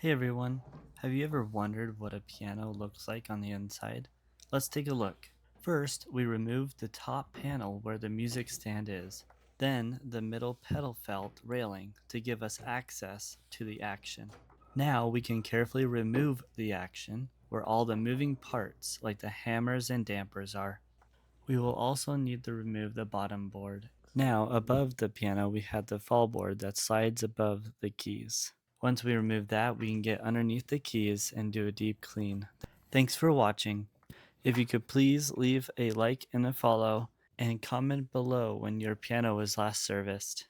Hey everyone, have you ever wondered what a piano looks like on the inside? Let's take a look. First, we remove the top panel where the music stand is, then the middle pedal felt railing to give us access to the action. Now we can carefully remove the action where all the moving parts like the hammers and dampers are. We will also need to remove the bottom board. Now, above the piano, we have the fall board that slides above the keys. Once we remove that, we can get underneath the keys and do a deep clean. Thanks for watching. If you could please leave a like and a follow, and comment below when your piano was last serviced.